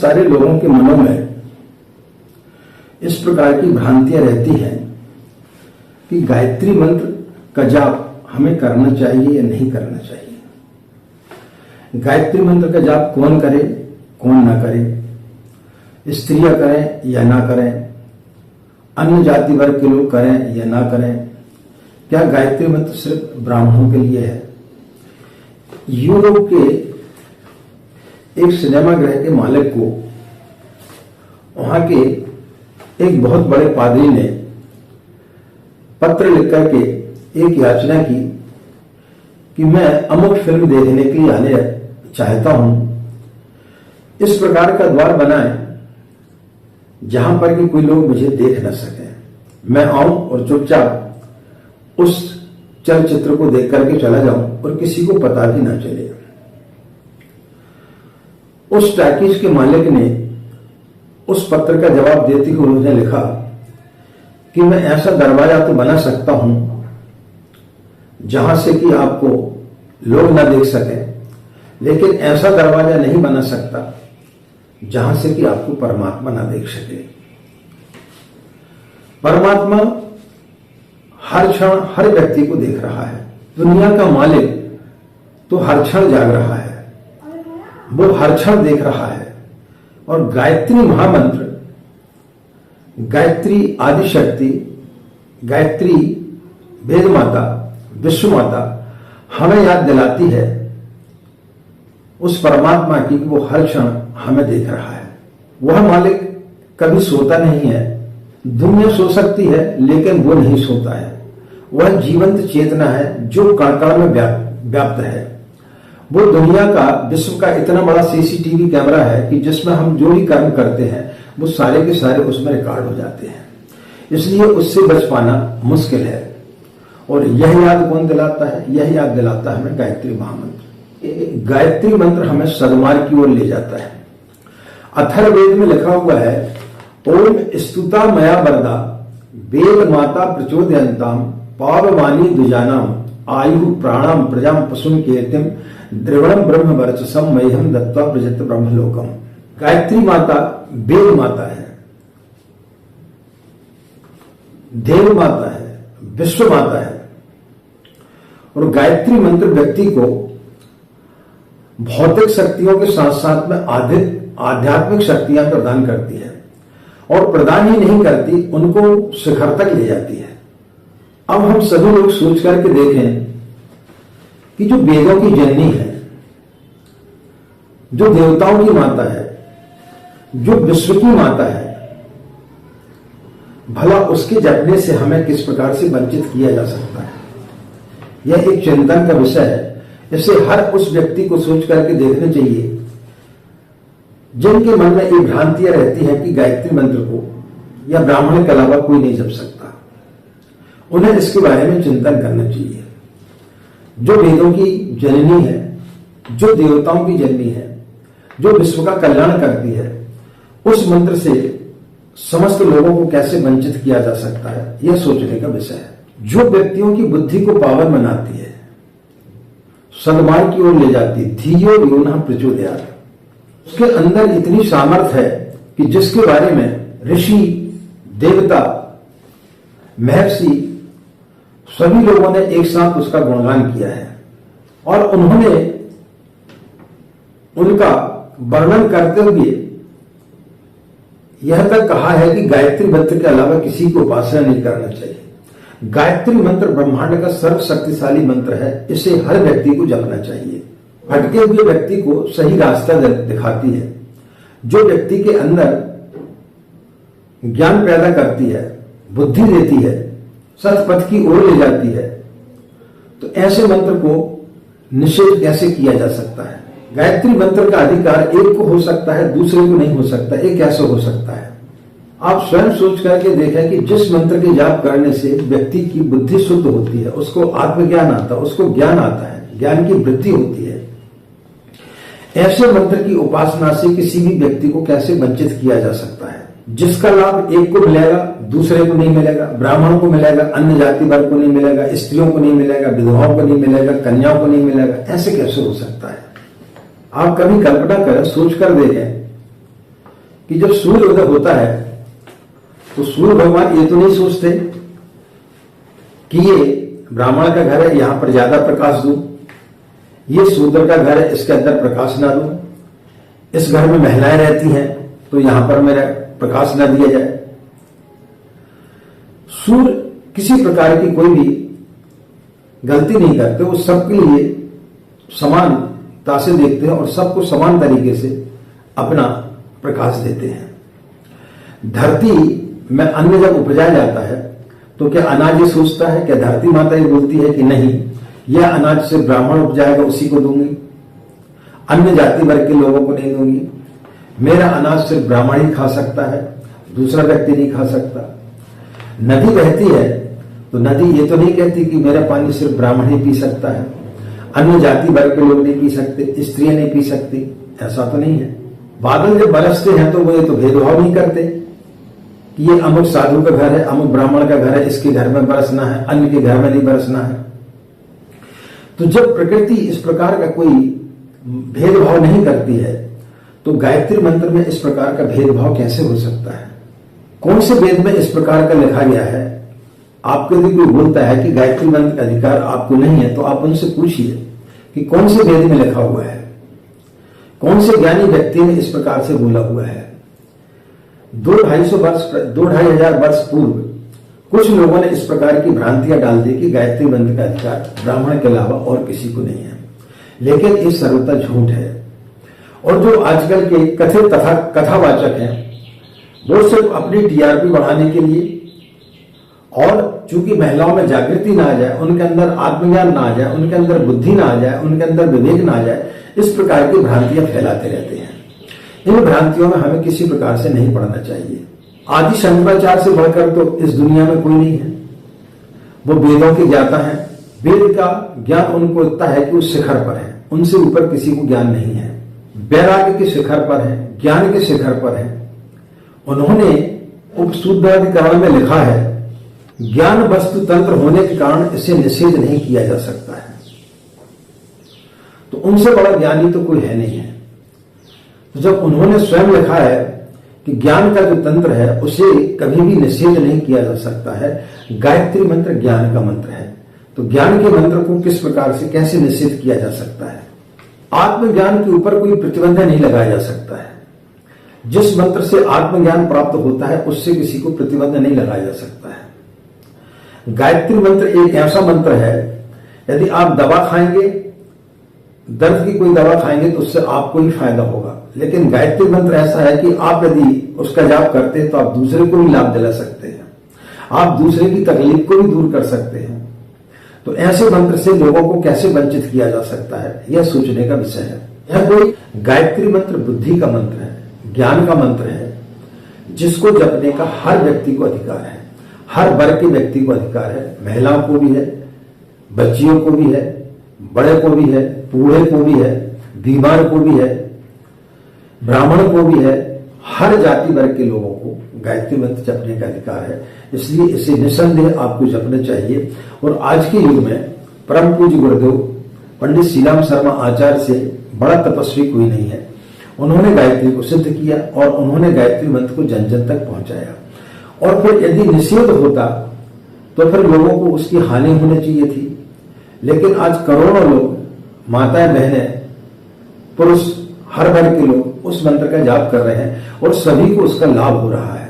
सारे लोगों के मनों में इस प्रकार की भ्रांतियां रहती हैं कि गायत्री मंत्र का जाप हमें करना चाहिए या नहीं करना चाहिए। गायत्री मंत्र का जाप कौन करे, कौन ना करे, स्त्रियां करें या ना करें, अन्य जाति वर्ग के लोग करें या ना करें, क्या गायत्री मंत्र सिर्फ ब्राह्मणों के लिए है। यूरोप के एक सिनेमा गृह के मालिक को वहां के एक बहुत बड़े पादरी ने पत्र लिख करके एक याचना की कि मैं अमुक फिल्म देखने के लिए आने चाहता हूं, इस प्रकार का द्वार बनाए जहां पर कि कोई लोग मुझे देख न सके, मैं आऊं और चुपचाप उस चलचित्र को देख करके चला जाऊं और किसी को पता भी ना चले। उस टैकिज के मालिक ने उस पत्र का जवाब देते हुए उन्होंने लिखा कि मैं ऐसा दरवाजा तो बना सकता हूं जहां से कि आपको लोग ना देख सके, लेकिन ऐसा दरवाजा नहीं बना सकता जहां से कि आपको परमात्मा ना देख सके। परमात्मा हर क्षण हर व्यक्ति को देख रहा है। दुनिया का मालिक तो हर क्षण जाग रहा है, वो हर क्षण देख रहा है। और गायत्री महामंत्र, गायत्री आदिशक्ति, गायत्री वेद माता, विश्व माता हमें याद दिलाती है उस परमात्मा की कि वो हर क्षण हमें देख रहा है। वह मालिक कभी सोता नहीं है। दुनिया सो सकती है लेकिन वो नहीं सोता है। वह जीवंत चेतना है जो कण-कण में व्याप्त है। वो दुनिया का, विश्व का इतना बड़ा सीसीटीवी कैमरा है कि जिसमें हम जो भी कर्म करते हैं वो सारे के सारे उसमें रिकॉर्ड हो जाते हैं। इसलिए उससे बच पाना मुश्किल है। और यह याद कौन दिलाता है? यह याद दिलाता है हमें गायत्री महामंत्र। गायत्री मंत्र हमें सद्मार्ग की ओर ले जाता है। अथर्ववेद में लिखा हुआ है, ओम स्तुता मया वरदा वेद माता प्रचोदयंताम पाववाणी द्विजानाम आयु प्राणम प्रजाम पशुम कीर्तिम द्रविणम ब्रह्म वर्चसम मह्यम दत्वा प्रजत ब्रह्मलोकम। गायत्री माता वेद माता है, देव माता है, विश्व माता है। और गायत्री मंत्र व्यक्ति को भौतिक शक्तियों के साथ साथ में आध्यात्मिक शक्तियां प्रदान करती है। और प्रदान ही नहीं करती, उनको शिखर तक ले जाती है। अब हम सभी लोग सोच करके देखें कि जो वेदों की जननी है, जो देवताओं की माता है, जो विश्व की माता है, भला उसके जपने से हमें किस प्रकार से वंचित किया जा सकता है। यह एक चिंतन का विषय है। इसे हर उस व्यक्ति को सोच करके देखना चाहिए जिनके मन में एक भ्रांतियां रहती है कि गायत्री मंत्र को या ब्राह्मण के अलावा कोई नहीं जप सकता। उन्हें इसके बारे में चिंतन करना चाहिए। जो वेदों की जननी है, जो देवताओं की जननी है, जो विश्व का कल्याण करती है, उस मंत्र से समस्त लोगों को कैसे वंचित किया जा सकता है, यह सोचने का विषय है। जो व्यक्तियों की बुद्धि को पावन बनाती है, सद्मार्ग की ओर ले जाती है, धियो योनः प्रचोदयात्, उसके अंदर इतनी सामर्थ्य है कि जिसके बारे में ऋषि, देवता, महर्षि सभी लोगों ने एक साथ उसका गुणगान किया है। और उन्होंने उनका वर्णन करते हुए यह तक कहा है कि गायत्री मंत्र के अलावा किसी को उपासना नहीं करना चाहिए। गायत्री मंत्र ब्रह्मांड का सर्वशक्तिशाली मंत्र है। इसे हर व्यक्ति को जपना चाहिए। भटके हुए व्यक्ति को सही रास्ता दिखाती है। जो व्यक्ति के अंदर ज्ञान पैदा करती है, बुद्धि देती है, सतपथ की ओर ले जाती है, तो ऐसे मंत्र को निषेध कैसे किया जा सकता है। गायत्री मंत्र का अधिकार एक को हो सकता है, दूसरे को नहीं हो सकता। एक कैसे हो सकता है? आप स्वयं सोच करके देखें कि जिस मंत्र के जाप करने से व्यक्ति की बुद्धि शुद्ध होती है, उसको आत्मज्ञान आता है, उसको ज्ञान आता है, ज्ञान की वृद्धि होती है, ऐसे मंत्र की उपासना से किसी भी व्यक्ति को कैसे वंचित किया जा सकता है। जिसका लाभ एक को मिलेगा, दूसरे को नहीं मिलेगा। ब्राह्मणों को मिलेगा, अन्य जाति वर्ग को नहीं मिलेगा, स्त्रियों को नहीं मिलेगा, विधवाओं को नहीं मिलेगा, कन्याओं को नहीं मिलेगा। ऐसे कैसे हो सकता है? आप कभी कल्पना करें, सोच कर देखें कि जब सूर्य उदय होता है तो सूर्य भगवान ये तो नहीं सोचते कि ये ब्राह्मण का घर है, यहां पर ज्यादा प्रकाश दूं, ये शूद्र का घर है, इसके अंदर प्रकाश ना दूं, इस घर में महिलाएं रहती हैं तो यहां पर मेरा प्रकाश ना दिया जाए। सूर्य किसी प्रकार की कोई भी गलती नहीं करते, वो सबके लिए समानता से देखते हैं और सबको समान तरीके से अपना प्रकाश देते हैं। धरती में अन्न जब उपजाया जाता है तो क्या अनाज ये सोचता है, क्या धरती माता ये बोलती है कि नहीं यह अनाज से ब्राह्मण उपजाएगा उसी को दूंगी, अन्य जाति वर्ग के लोगों को नहीं दूंगी, मेरा अनाज सिर्फ ब्राह्मण ही खा सकता है, दूसरा व्यक्ति नहीं खा सकता। नदी बहती है तो नदी ये तो नहीं कहती कि मेरा पानी सिर्फ ब्राह्मण ही पी सकता है, अन्य जाति वर्ग के लोग नहीं पी सकते, स्त्रियां नहीं पी सकती, ऐसा तो नहीं है। बादल जब बरसते हैं तो वो ये तो भेदभाव नहीं करते कि ये अमुक साधु का घर है, अमुक ब्राह्मण का घर है, इसके घर में बरसना है, अन्य के घर में नहीं बरसना है। तो जब प्रकृति इस प्रकार का कोई भेदभाव नहीं करती है तो गायत्री मंत्र में इस प्रकार का भेदभाव कैसे हो सकता है? कौन से वेद में इस प्रकार का लिखा गया है? आपको यदि कोई बोलता है कि गायत्री मंत्र का अधिकार आपको नहीं है तो आप उनसे पूछिए कि कौन से वेद में लिखा हुआ है, कौन से ज्ञानी व्यक्ति ने इस प्रकार से बोला हुआ है। 2-2.5 हजार वर्ष पूर्व कुछ लोगों ने इस प्रकार की भ्रांतियां डाल दी कि गायत्री मंत्र का अधिकार ब्राह्मण के अलावा और किसी को नहीं है, लेकिन ये सर्वथा झूठ है। और जो आजकल के कथित कथावाचक हैं वो सिर्फ अपनी टीआरपी बढ़ाने के लिए और चूंकि महिलाओं में जागृति ना आ जाए, उनके अंदर आत्मज्ञान ना आ जाए, उनके अंदर बुद्धि ना आ जाए, उनके अंदर विवेक ना आ जाए, इस प्रकार की भ्रांतियां फैलाते रहते हैं। इन भ्रांतियों में हमें किसी प्रकार से नहीं पड़ना चाहिए। आदि शंकराचार्य से बढ़कर तो इस दुनिया में कोई नहीं है, वो वेदों के ज्ञाता है। वेद का ज्ञान उनको इतना है कि वो शिखर पर है, उनसे ऊपर किसी को ज्ञान नहीं है। वैराग्य के शिखर पर है, ज्ञान के शिखर पर है। उन्होंने उपशुद्धाधिकरण में लिखा है ज्ञान वस्तु तंत्र होने के कारण इसे निषेध नहीं किया जा सकता है। तो उनसे बड़ा ज्ञानी तो कोई है नहीं है। तो जब उन्होंने स्वयं लिखा है कि ज्ञान का जो तंत्र है उसे कभी भी निषेध नहीं किया जा सकता है, गायत्री मंत्र ज्ञान का मंत्र है, तो ज्ञान के मंत्र को किस प्रकार से कैसे निषेध किया जा सकता है? आत्मज्ञान के ऊपर कोई प्रतिबंध नहीं लगाया जा सकता है। जिस मंत्र से आत्मज्ञान प्राप्त होता है उससे किसी को प्रतिबंध नहीं लगाया जा सकता है। गायत्री मंत्र एक ऐसा मंत्र है, यदि आप दवा खाएंगे, दर्द की कोई दवा खाएंगे तो उससे आपको ही फायदा होगा, लेकिन गायत्री मंत्र ऐसा है कि आप यदि उसका जाप करते हैं तो आप दूसरे को भी लाभ दिला सकते हैं, आप दूसरे की तकलीफ को भी दूर कर सकते हैं। तो ऐसे मंत्र से लोगों को कैसे वंचित किया जा सकता है, यह सोचने का विषय है। यह कोई गायत्री मंत्र बुद्धि का मंत्र है, ज्ञान का मंत्र है, जिसको जपने का हर व्यक्ति को अधिकार है, हर वर्ग के व्यक्ति को अधिकार है। महिलाओं को भी है, बच्चियों को भी है, बड़े को भी है, बूढ़े को भी है, बीमार को भी है, ब्राह्मण को भी है, हर जाति वर्ग के लोगों को गायत्री मंत्र जपने का अधिकार है। इसलिए इसे निसंदेह आपको जपना चाहिए। और आज के युग में परम पूज्य गुरुदेव पंडित सीलाम शर्मा आचार्य से बड़ा तपस्वी कोई नहीं है। उन्होंने गायत्री को सिद्ध किया और उन्होंने गायत्री मंत्र को जन जन तक पहुंचाया। और फिर यदि निषेध होता तो फिर लोगों को उसकी हानि होनी चाहिए थी, लेकिन आज करोड़ों लोग, माताएं, बहनें, पुरुष, हर वर्ग के लोग उस मंत्र का जाप कर रहे हैं और सभी को उसका लाभ हो रहा है।